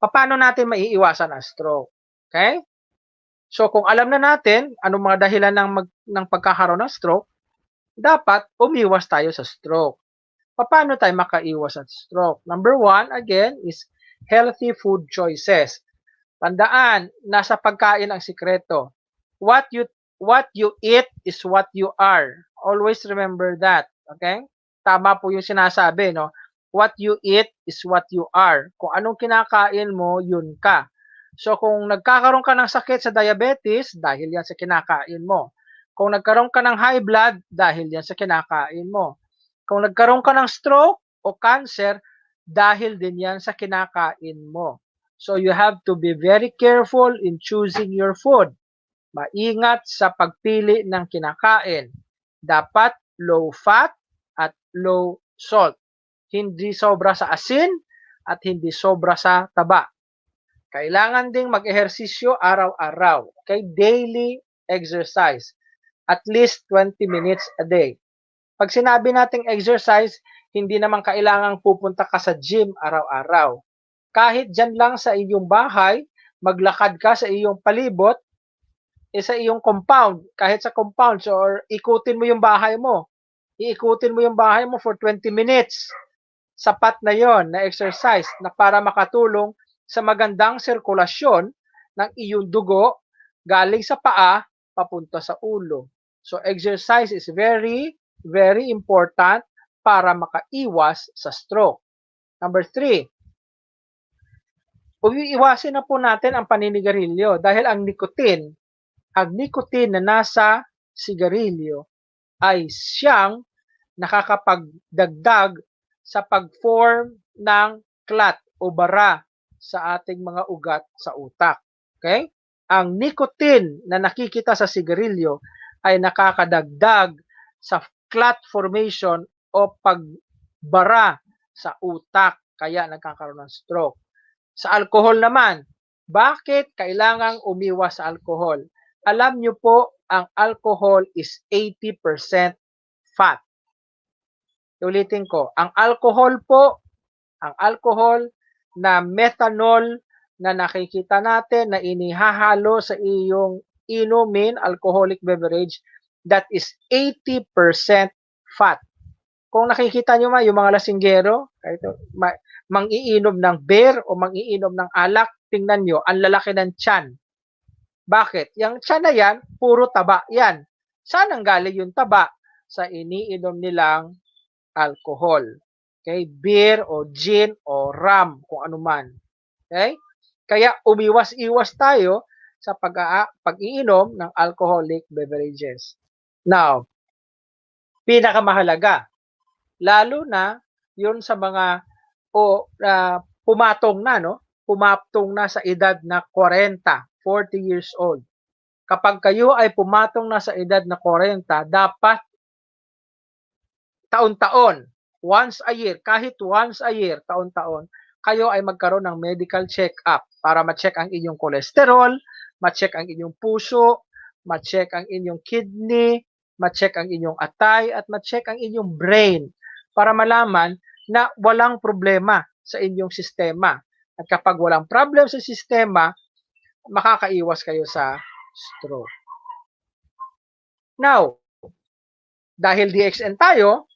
Paano natin maiiwasan ang stroke? Okay? So kung alam na natin anong mga dahilan ng pagkakaroon ng stroke, dapat umiwas tayo sa stroke. Paano tayo makaiwas sa stroke? Number one, again, is healthy food choices. Tandaan, nasa pagkain ang sikreto. What you eat is what you are. Always remember that. Okay? Tama po yung sinasabi, no? What you eat is what you are. Kung anong kinakain mo, yun ka. So kung nagkakaroon ka ng sakit sa diabetes, dahil yan sa kinakain mo. Kung nagkaroon ka ng high blood, dahil yan sa kinakain mo. Kung nagkaroon ka ng stroke o cancer, dahil din yan sa kinakain mo. So you have to be very careful in choosing your food. Maingat sa pagpili ng kinakain. Dapat low fat at low salt. Hindi sobra sa asin at hindi sobra sa taba. Kailangan ding mag-ehersisyo araw-araw. Okay? Daily exercise. At least 20 minutes a day. Pag sinabi nating exercise, hindi naman kailangang pupunta ka sa gym araw-araw. Kahit dyan lang sa iyong bahay, maglakad ka sa iyong palibot, sa iyong compound, kahit sa compound, so, or ikutin mo yung bahay mo. Iikutin mo yung bahay mo for 20 minutes. Sapat na yon na exercise na para makatulong sa magandang sirkulasyon ng iyong dugo galing sa paa papunta sa ulo. So exercise is very, very important para makaiwas sa stroke. Number 3, iwasin na po natin ang paninigarilyo dahil ang nicotine na nasa sigarilyo ay siyang nakakapagdagdag sa pag-form ng clot o bara sa ating mga ugat sa utak. Okay? Ang nicotine na nakikita sa sigarilyo ay nakakadagdag sa clot formation o pagbara sa utak kaya nagkakaroon ng stroke. Sa alcohol naman, bakit kailangang umiwas sa alcohol? Alam nyo po, ang alcohol is 80% fat. Ulitin ko, ang alcohol na methanol na nakikita natin na inihahalo sa iyong inumin, alcoholic beverage, that is 80% fat. Kung nakikita nyo yung mga lasinggero, mang-iinom ng beer o mang-iinom ng alak, tingnan nyo, ang lalaki ng tiyan. Bakit? Yung tiyan na yan, puro taba yan. Saan ang galing yung taba? Sa iniinom nilang alcohol. Okay? Beer o gin o rum, kung ano man. Okay? Kaya umiwas-iwas tayo sa pag-iinom ng alcoholic beverages. Now, pinakamahalaga, lalo na yun sa mga pumatong na sa edad na 40 years old. Kapag kayo ay pumatong na sa edad na 40, dapat taon-taon, once a year, kahit once a year, taon-taon, kayo ay magkaroon ng medical check-up para ma-check ang inyong cholesterol, ma-check ang inyong puso, ma-check ang inyong kidney, ma-check ang inyong atay, at ma-check ang inyong brain para malaman na walang problema sa inyong sistema. At kapag walang problem sa sistema, makakaiwas kayo sa stroke. Now, dahil DXN tayo,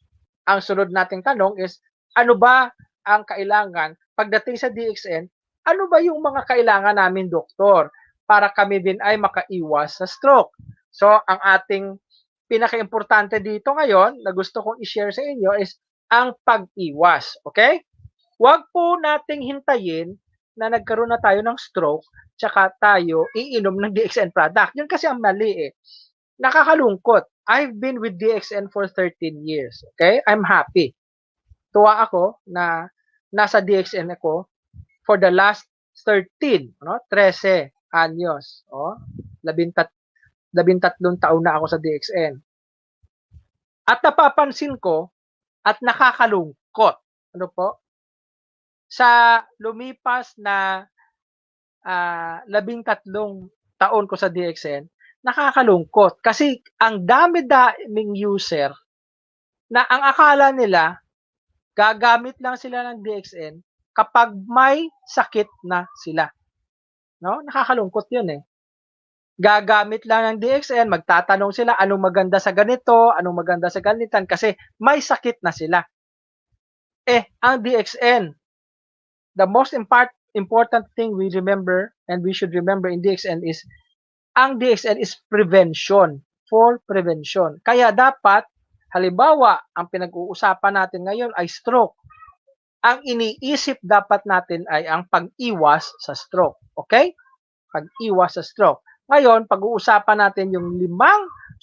ang sunod nating tanong is, ano ba ang kailangan pagdating sa DXN? Ano ba yung mga kailangan namin, doktor, para kami din ay makaiwas sa stroke? So, ang ating pinaka-importante dito ngayon na gusto kong i-share sa inyo is ang pag-iwas. Okay? Huwag po nating hintayin na nagkaroon na tayo ng stroke tsaka tayo iinom ng DXN product. Yun kasi ang mali eh. Nakakalungkot. I've been with DXN for 13 years. Okay? I'm happy. Tuwa ako na nasa DXN ako for the last 13 anyos. 13 taon na ako sa DXN. At napapansin ko at nakakalungkot. Ano po? Sa lumipas na 13 taon ko sa DXN, nakakalungkot kasi ang dami-daming user na ang akala nila gagamit lang sila ng DXN kapag may sakit na sila. No? Nakakalungkot 'yun eh. Gagamit lang ng DXN, magtatanong sila anong maganda sa ganito, anong maganda sa ganitan kasi may sakit na sila. Ang DXN, the most important thing we remember and we should remember in DXN is ang DXN is prevention, for prevention. Kaya dapat, halimbawa, ang pinag-uusapan natin ngayon ay stroke. Ang iniisip dapat natin ay ang pag-iwas sa stroke. Okay? Pag-iwas sa stroke. Ngayon, pag-uusapan natin yung 5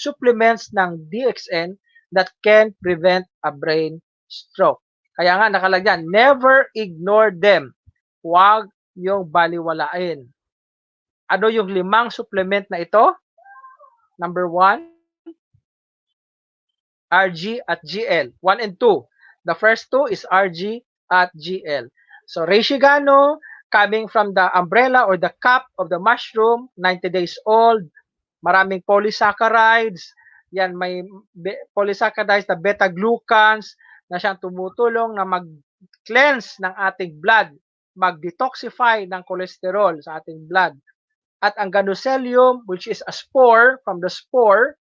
supplements ng DXN that can prevent a brain stroke. Kaya nga nakalagyan, never ignore them. Huwag yung baliwalain. Ano yung 5 supplement na ito? Number 1, RG at GL. 1 and 2. The first 2 is RG at GL. So, Reishi-Gano, coming from the umbrella or the cap of the mushroom, 90 days old, maraming polysaccharides, yan may polysaccharides na beta-glucans na siyang tumutulong na mag-cleanse ng ating blood, mag-detoxify ng cholesterol sa ating blood. At ang Ganocelium, which is a spore from the spore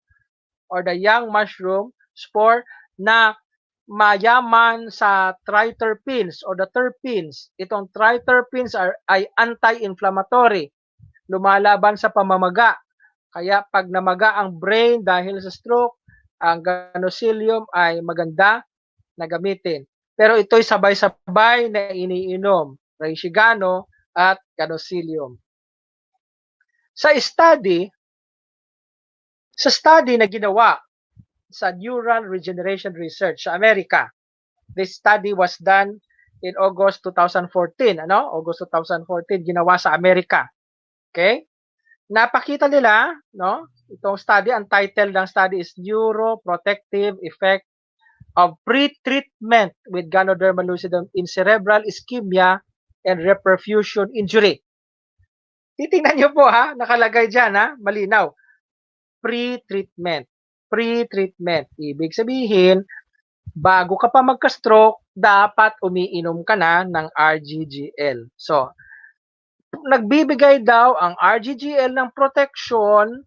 or the young mushroom spore na mayaman sa triterpenes or the terpenes. Itong triterpenes ay anti-inflammatory. Lumalaban sa pamamaga. Kaya pag namaga ang brain dahil sa stroke, ang Ganocelium ay maganda na gamitin. Pero ito'y sabay-sabay na iniinom. Reishi-Gano at Ganocelium. Sa study na ginawa sa Neural Regeneration Research sa Amerika. This study was done in August 2014. August 2014 ginawa sa Amerika. Okay? Napakita nila, itong study, ang title ng study is Neuroprotective Effect of Pre-Treatment with Ganoderma lucidum in Cerebral Ischemia and Reperfusion Injury. Titingnan niyo po nakalagay diyan malinaw. Pre-treatment. Ibig sabihin, bago ka pa magka-stroke, dapat umiinom ka na ng RGGL. So, nagbibigay daw ang RGGL ng protection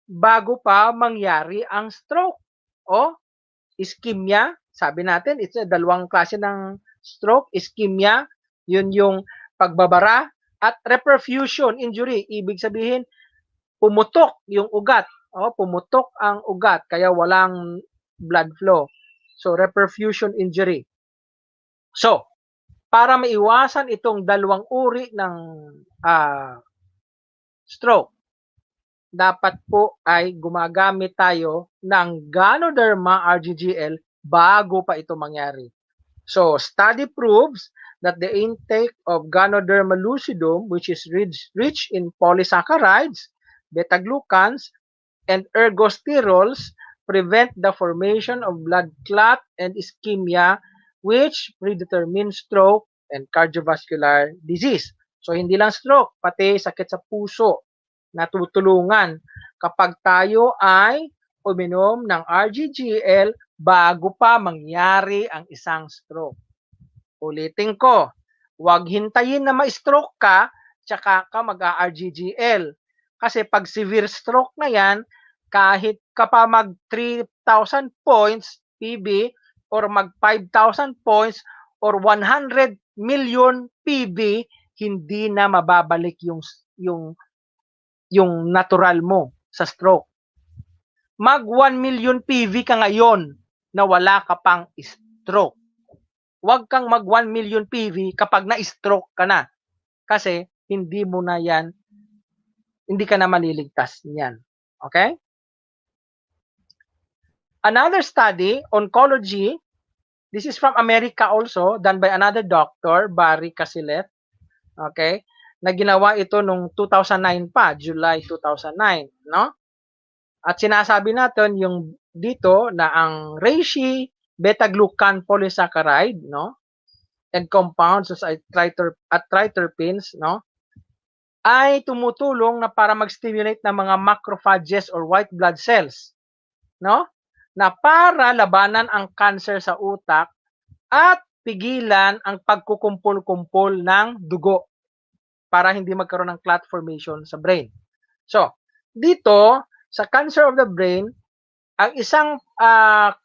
bago pa mangyari ang stroke. Ischemia, sabi natin, it's dalawang klase ng stroke. Ischemia, yun yung pagbabara, at reperfusion injury. Ibig sabihin, pumutok yung ugat. Pumutok ang ugat, kaya walang blood flow. So, reperfusion injury. So, para maiwasan itong dalawang uri ng stroke, dapat po ay gumagamit tayo ng Ganoderma RGGL bago pa ito mangyari. So, study proves that the intake of Ganoderma lucidum, which is rich in polysaccharides, beta-glucans, and ergosterols, prevent the formation of blood clot and ischemia, which predetermine stroke and cardiovascular disease. So, hindi lang stroke, pati sakit sa puso natutulungan kapag tayo ay uminom ng RGGL bago pa mangyari ang isang stroke. Ulitin ko, huwag hintayin na ma-stroke ka, tsaka ka mag-RGGL. Kasi pag severe stroke na yan, kahit ka pa mag 3,000 points PB or mag 5,000 points or 100 million PB, hindi na mababalik yung natural mo sa stroke. Mag 1 million PV ka ngayon na wala ka pang stroke. Huwag kang mag 1 million PV kapag na-stroke ka na. Kasi hindi ka na maliligtas niyan. Okay? Another study, oncology, this is from America also, done by another doctor, Barry Casilet. Okay? Na ginawa ito nung 2009 pa, July 2009, no? At sinasabi natin yung dito na ang reishi, beta-glucan polysaccharide, no? And compounds at triterpenes, no? Ay tumutulong na para mag-stimulate ng mga macrophages or white blood cells, no? Na para labanan ang cancer sa utak at pigilan ang pagkukumpol-kumpol ng dugo para hindi magkaroon ng clot formation sa brain. So, dito sa cancer of the brain, ang isang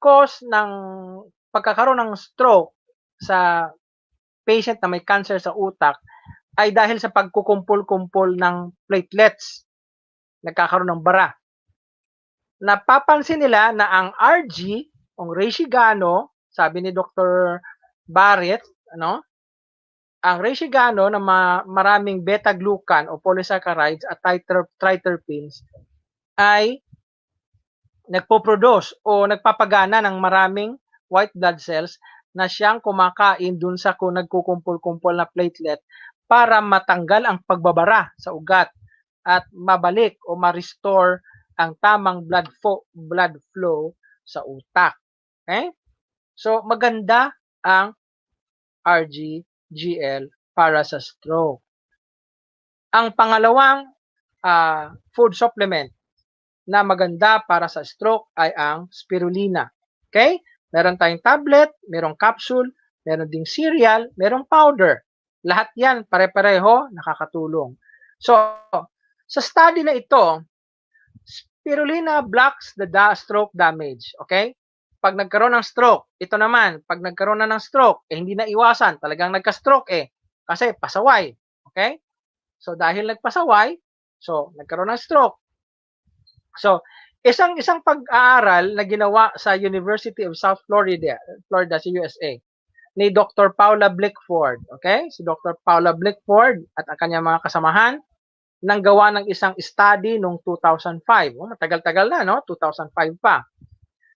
cause ng pagkakaroon ng stroke sa patient na may cancer sa utak ay dahil sa pagkukumpol-kumpol ng platelets. Nagkakaroon ng bara. Napapansin nila na ang RG, ang Reishi-Gano, sabi ni Dr. Barrett, ang Reishi-Gano na maraming beta-glucan o polysaccharides at triterpenes ay nagpo-produce o nagpapagana ng maraming white blood cells na siyang kumakain dun sa kung nagkukumpol-kumpol na platelet para matanggal ang pagbabara sa ugat at mabalik o ma-restore ang tamang blood flow sa utak. Okay? So, maganda ang RGGL para sa stroke. Ang pangalawang food supplement na maganda para sa stroke ay ang spirulina. Okay? Meron tayong tablet, merong capsule, meron ding cereal, merong powder. Lahat yan, pare-pareho, nakakatulong. So, sa study na ito, spirulina blocks the stroke damage. Okay? Pag nagkaroon ng stroke, ito naman, pag nagkaroon na ng stroke, hindi na iwasan, talagang nagka-stroke kasi pasaway. Okay? So, dahil nagpasaway, so, nagkaroon ng stroke. So, isang pag-aaral na ginawa sa University of South Florida sa USA, ni Dr. Paula Blickford. Okay? Si Dr. Paula Blickford at ang kanyang mga kasamahan nang gawa ng isang study noong 2005. Matagal-tagal na, no? 2005 pa.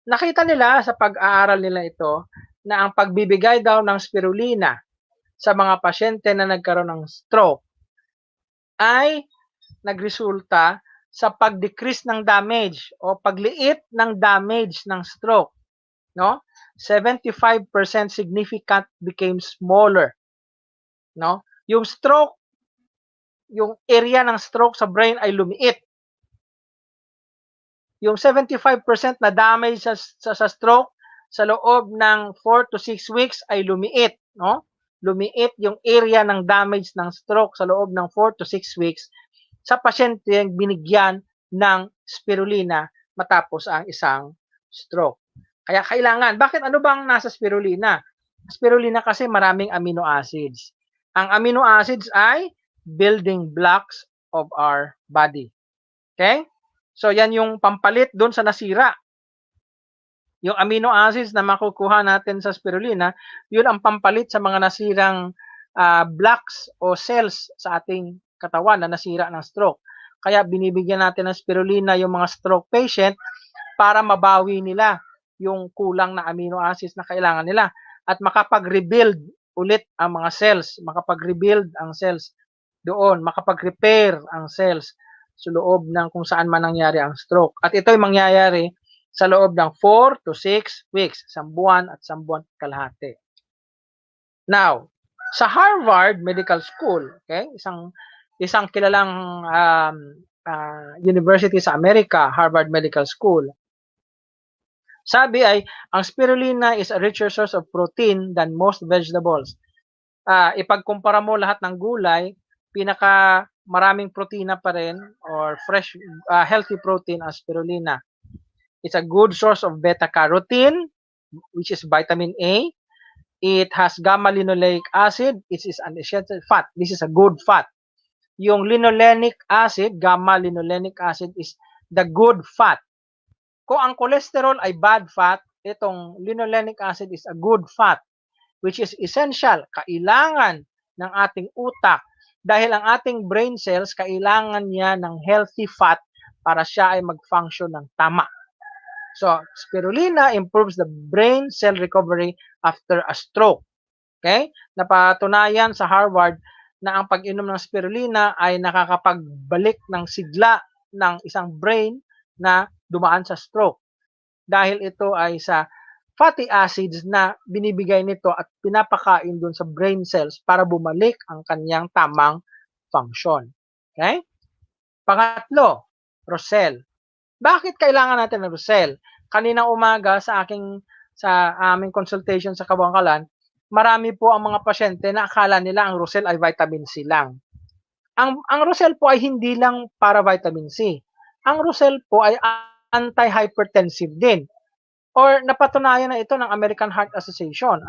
Nakita nila sa pag-aaral nila ito na ang pagbibigay daw ng spirulina sa mga pasyente na nagkaroon ng stroke ay nagresulta sa pag-decrease ng damage o pagliit ng damage ng stroke. No? 75% significant became smaller. No? Yung stroke, yung area ng stroke sa brain ay lumiit. Yung 75% na damage sa stroke sa loob ng 4 to 6 weeks ay lumiit, no? Lumiit yung area ng damage ng stroke sa loob ng 4 to 6 weeks sa pasyente yung binigyan ng spirulina matapos ang isang stroke. Kaya kailangan, bakit ano bang nasa spirulina? Spirulina kasi maraming amino acids. Ang amino acids ay building blocks of our body. Okay? So yan yung pampalit doon sa nasira. Yung amino acids na makukuha natin sa spirulina, yun ang pampalit sa mga nasirang blocks o cells sa ating katawan na nasira ng stroke. Kaya binibigyan natin ng spirulina yung mga stroke patient para mabawi nila yung kulang na amino acids na kailangan nila at makapag-rebuild ulit ang mga cells, makapag-rebuild ang cells doon, makapag-repair ang cells sa loob ng kung saan man nangyari ang stroke. At ito'y mangyayari sa loob ng 4 to 6 weeks, 1 buwan at 1 buwan kalahati. Now, sa Harvard Medical School, okay, isang kilalang university sa Amerika, Harvard Medical School, sabi ay, ang spirulina is a richer source of protein than most vegetables. Ipagkumpara mo lahat ng gulay, pinaka maraming protina pa rin or fresh, healthy protein ang spirulina. It's a good source of beta-carotene, which is vitamin A. It has gamma-linoleic acid. It is an essential fat. This is a good fat. Yung linolenic acid, gamma-linolenic acid is the good fat. Kung ang cholesterol ay bad fat, itong linolenic acid is a good fat, which is essential, kailangan ng ating utak dahil ang ating brain cells, kailangan niya ng healthy fat para siya ay mag-function ng tama. So, spirulina improves the brain cell recovery after a stroke. Okay? Napatunayan sa Harvard na ang pag-inom ng spirulina ay nakakapagbalik ng sigla ng isang brain na dumaan sa stroke. Dahil ito ay sa fatty acids na binibigay nito at pinapakain dun sa brain cells para bumalik ang kanyang tamang function. Okay? Pangatlo, Rosel. Bakit kailangan natin ng Rosel? Kaninang umaga sa aming consultation sa Kabangkalan, marami po ang mga pasyente na akala nila ang Rosel ay vitamin C lang. Ang Rosel po ay hindi lang para vitamin C. Ang Rosel po ay anti-hypertensive din. Or napatunayan na ito ng American Heart Association,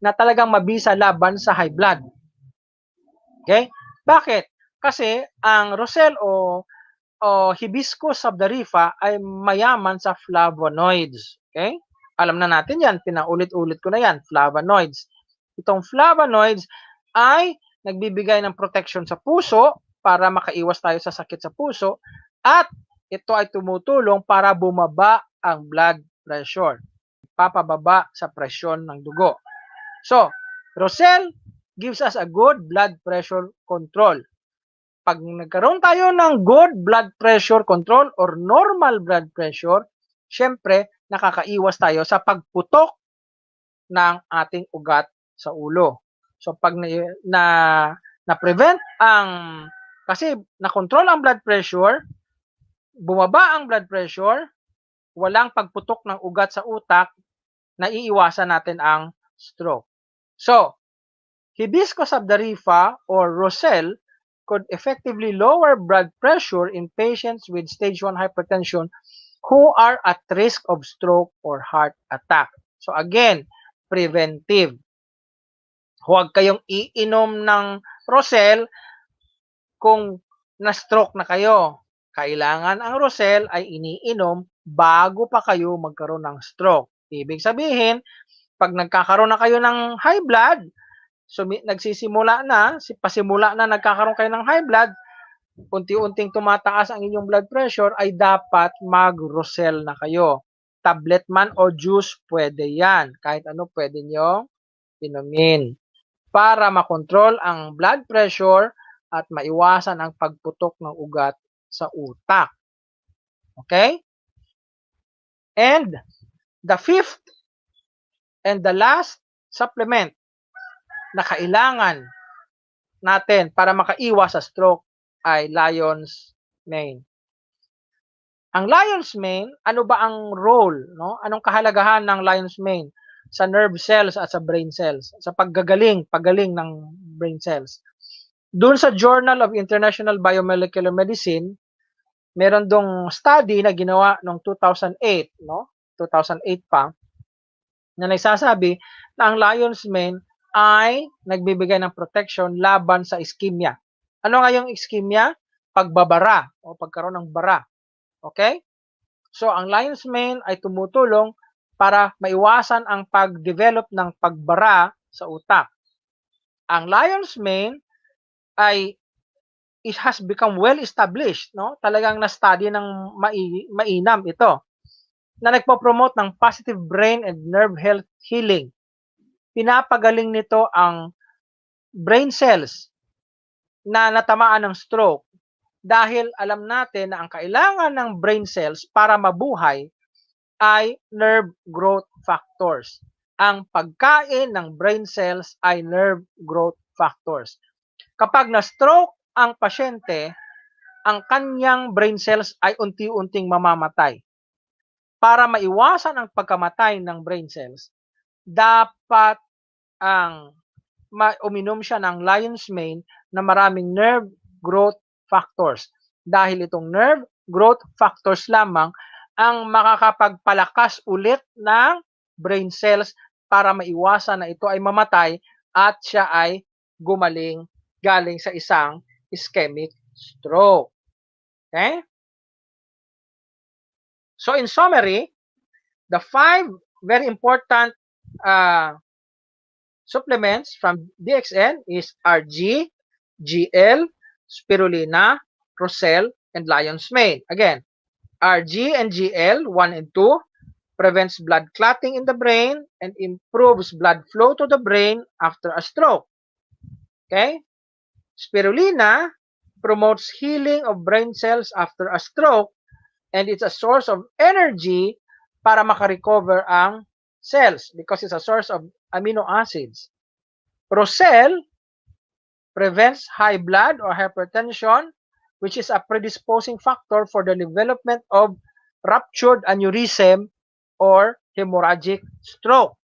na talagang mabisa laban sa high blood. Okay? Bakit? Kasi ang Rosel o Hibiscus sabdariffa ay mayaman sa flavonoids. Okay? Alam na natin yan, pinaulit-ulit ko na yan, flavonoids. Itong flavonoids ay nagbibigay ng protection sa puso para makaiwas tayo sa sakit sa puso at ito ay tumutulong para bumaba ang blood pressure. Papababa sa presyon ng dugo. So, Rosel gives us a good blood pressure control. Pag nagkaroon tayo ng good blood pressure control or normal blood pressure, syempre, nakakaiwas tayo sa pagputok ng ating ugat sa ulo. So, pag na-prevent kasi na-control ang blood pressure, bumaba ang blood pressure, walang pagputok ng ugat sa utak, naiiwasan natin ang stroke. So, Hibiscus sabdariffa or Rosel could effectively lower blood pressure in patients with stage 1 hypertension who are at risk of stroke or heart attack. So again, preventive. Huwag kayong iinom ng Rosel kung na-stroke na kayo. Kailangan ang Rosel ay iniinom bago pa kayo magkaroon ng stroke. Ibig sabihin, pag nagkakaroon na kayo ng high blood, pasimula na nagkakaroon kayo ng high blood, unti-unting tumataas ang inyong blood pressure, ay dapat mag-Rosel na kayo. Tablet man o juice, pwede yan. Kahit ano pwede nyo inumin. Para makontrol ang blood pressure at maiwasan ang pagputok ng ugat sa utak. Okay? And the fifth and the last supplement na kailangan natin para makaiwas sa stroke ay lion's mane. Ang lion's mane, ano ba ang role, Anong kahalagahan ng lion's mane sa nerve cells at sa brain cells, sa pagaling ng brain cells? Doon sa Journal of International Biomolecular Medicine, meron dong study na ginawa noong 2008, 2008 pa, na nagsasabi na ang lion's mane ay nagbibigay ng protection laban sa ischemia. Ano nga yung ischemia? Pagbabara o pagkaroon ng bara. Okay? So, ang lion's mane ay tumutulong para maiwasan ang pag-develop ng pagbara sa utak. Ang lion's mane ay it has become well established, Talagang na-study ng mainam ito, na nagpo-promote ng positive brain and nerve health healing. Pinapagaling nito ang brain cells na natamaan ng stroke dahil alam natin na ang kailangan ng brain cells para mabuhay ay nerve growth factors. Ang pagkain ng brain cells ay nerve growth factors. Kapag na-stroke ang pasyente, ang kanyang brain cells ay unti-unting mamamatay. Para maiwasan ang pagkamatay ng brain cells, dapat uminom siya ng lion's mane na maraming nerve growth factors. Dahil itong nerve growth factors lamang ang makakapagpalakas ulit ng brain cells para maiwasan na ito ay mamatay at siya ay gumaling galing sa isang ischemic stroke. Okay? So in summary, the 5 very important supplements from DXN is RG, GL, Spirulina, Rosel, and lion's mane. Again, RG and GL, 1 and 2, prevents blood clotting in the brain and improves blood flow to the brain after a stroke. Okay? Spirulina promotes healing of brain cells after a stroke and it's a source of energy para makarecover ang cells because it's a source of amino acids. Rosel prevents high blood or hypertension, which is a predisposing factor for the development of ruptured aneurysm or hemorrhagic stroke.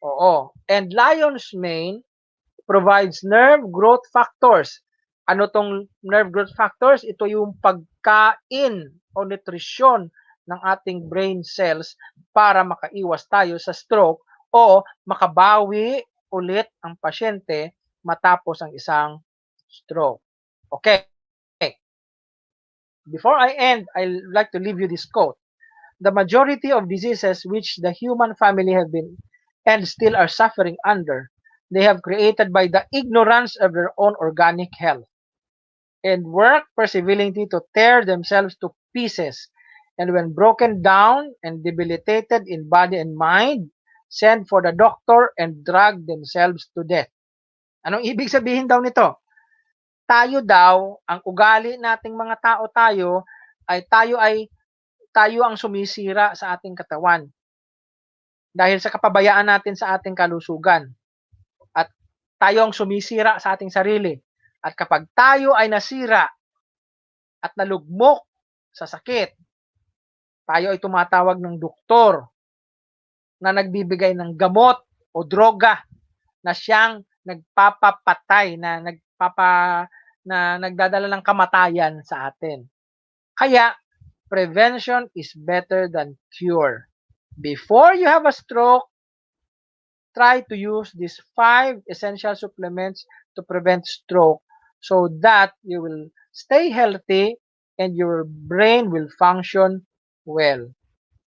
Oo. And lion's mane provides nerve growth factors. Ano tong nerve growth factors? Ito yung pagkain o nutrisyon ng ating brain cells para makaiwas tayo sa stroke o makabawi ulit ang pasyente matapos ang isang stroke. Okay. Before I end, I'd like to leave you this quote. The majority of diseases which the human family have been and still are suffering under, they have created by the ignorance of their own organic health and work perseveringly to tear themselves to pieces. And when broken down and debilitated in body and mind, send for the doctor and drag themselves to death. Anong ibig sabihin daw nito? Tayo daw, ang ugali nating mga tao tayo ang sumisira sa ating katawan dahil sa kapabayaan natin sa ating kalusugan. At tayo ang sumisira sa ating sarili. At kapag tayo ay nasira at nalugmok sa sakit, tayo ay tumatawag ng doktor na nagbibigay ng gamot o droga na siyang nagpapapatay, na nagdadala ng kamatayan sa atin. Kaya, prevention is better than cure. Before you have a stroke, try to use these 5 essential supplements to prevent stroke so that you will stay healthy and your brain will function well.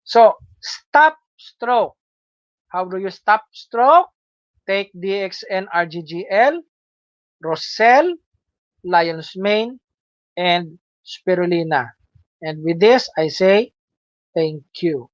So, stop stroke. How do you stop stroke? Take DXN RGGL, Roselle, Lion's Mane, and Spirulina. And with this, I say thank you.